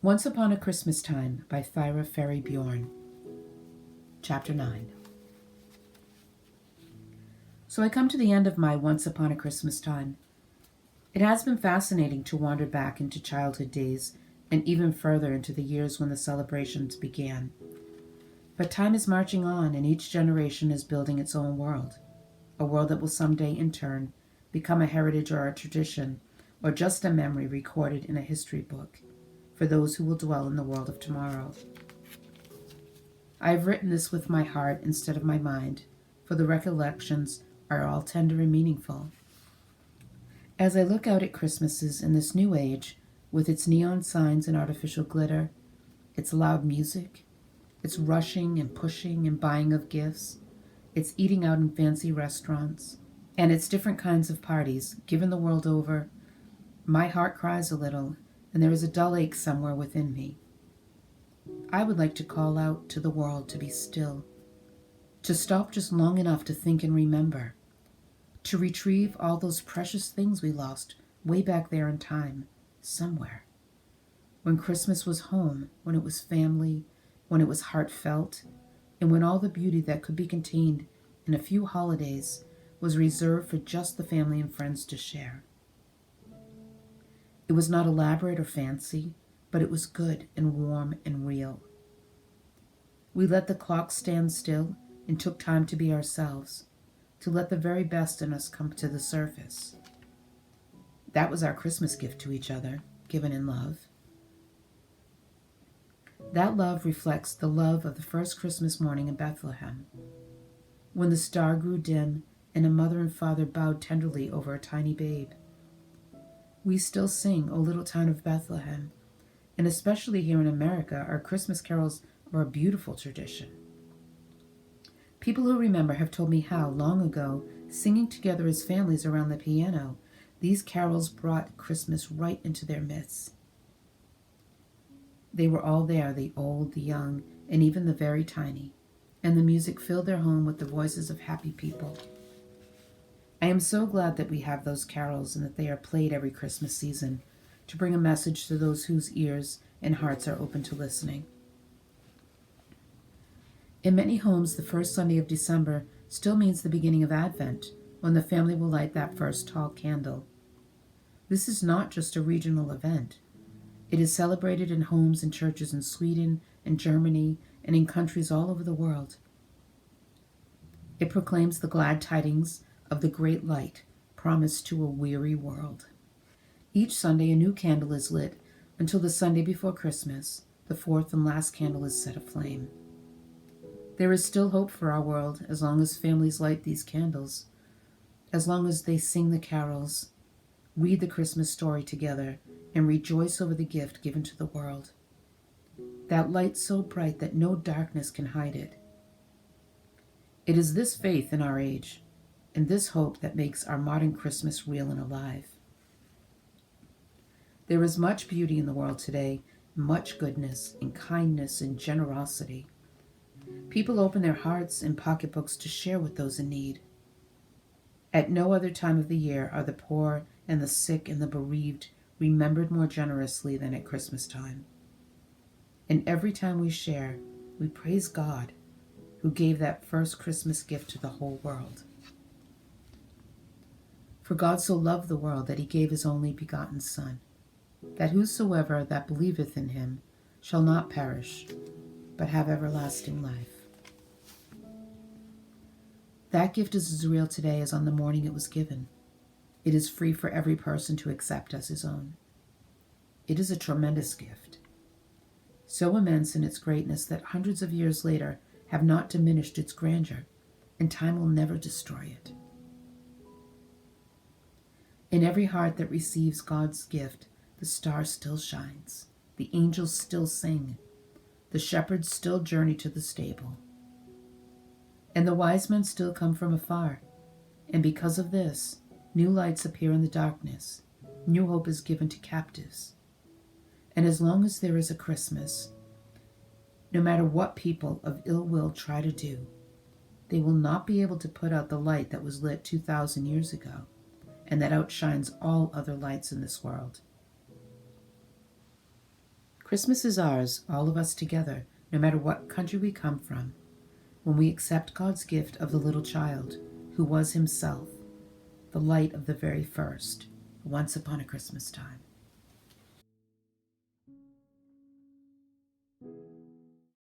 Once Upon a Christmas Time by Thyra Ferré Bjorn. Chapter 9. So I come to the end of my Once Upon a Christmas Time. It has been fascinating to wander back into childhood days and even further into the years when the celebrations began. But time is marching on, and each generation is building its own world, a world that will someday, in turn, become a heritage or a tradition, or just a memory recorded in a history book for those who will dwell in the world of tomorrow. I have written this with my heart instead of my mind, for the recollections are all tender and meaningful. As I look out at Christmases in this new age, with its neon signs and artificial glitter, its loud music, its rushing and pushing and buying of gifts, its eating out in fancy restaurants, and its different kinds of parties given the world over, my heart cries a little, and there is a dull ache somewhere within me. I would like to call out to the world to be still, to stop just long enough to think and remember, to retrieve all those precious things we lost way back there in time, somewhere. When Christmas was home, when it was family, when it was heartfelt, and when all the beauty that could be contained in a few holidays was reserved for just the family and friends to share. It was not elaborate or fancy, but it was good and warm and real. We let the clock stand still and took time to be ourselves, to let the very best in us come to the surface. That was our Christmas gift to each other, given in love. That love reflects the love of the first Christmas morning in Bethlehem, when the star grew dim and a mother and father bowed tenderly over a tiny babe. We still sing, O Little Town of Bethlehem, and especially here in America, our Christmas carols are a beautiful tradition. People who remember have told me how, long ago, singing together as families around the piano, these carols brought Christmas right into their midst. They were all there, the old, the young, and even the very tiny, and the music filled their home with the voices of happy people. I am so glad that we have those carols and that they are played every Christmas season to bring a message to those whose ears and hearts are open to listening. In many homes, the first Sunday of December still means the beginning of Advent, when the family will light that first tall candle. This is not just a regional event. It is celebrated in homes and churches in Sweden and Germany and in countries all over the world. It proclaims the glad tidings of the great light promised to a weary world. Each Sunday a new candle is lit until the Sunday before Christmas, the fourth and last candle is set aflame. There is still hope for our world as long as families light these candles, as long as they sing the carols, read the Christmas story together, and rejoice over the gift given to the world. That light so bright that no darkness can hide it. It is this faith in our age and this hope that makes our modern Christmas real and alive. There is much beauty in the world today, much goodness and kindness and generosity. People open their hearts and pocketbooks to share with those in need. At no other time of the year are the poor and the sick and the bereaved remembered more generously than at Christmas time. And every time we share, we praise God, who gave that first Christmas gift to the whole world. For God so loved the world that he gave his only begotten Son, that whosoever that believeth in him shall not perish, but have everlasting life. That gift is as real today as on the morning it was given. It is free for every person to accept as his own. It is a tremendous gift, so immense in its greatness that hundreds of years later have not diminished its grandeur, and time will never destroy it. In every heart that receives God's gift, the star still shines, the angels still sing, the shepherds still journey to the stable, and the wise men still come from afar. And because of this, new lights appear in the darkness, new hope is given to captives. And as long as there is a Christmas, no matter what people of ill will try to do, they will not be able to put out the light that was lit 2,000 years ago and that outshines all other lights in this world. Christmas is ours, all of us together, no matter what country we come from, when we accept God's gift of the little child, who was himself the light of the very first, once upon a Christmas time.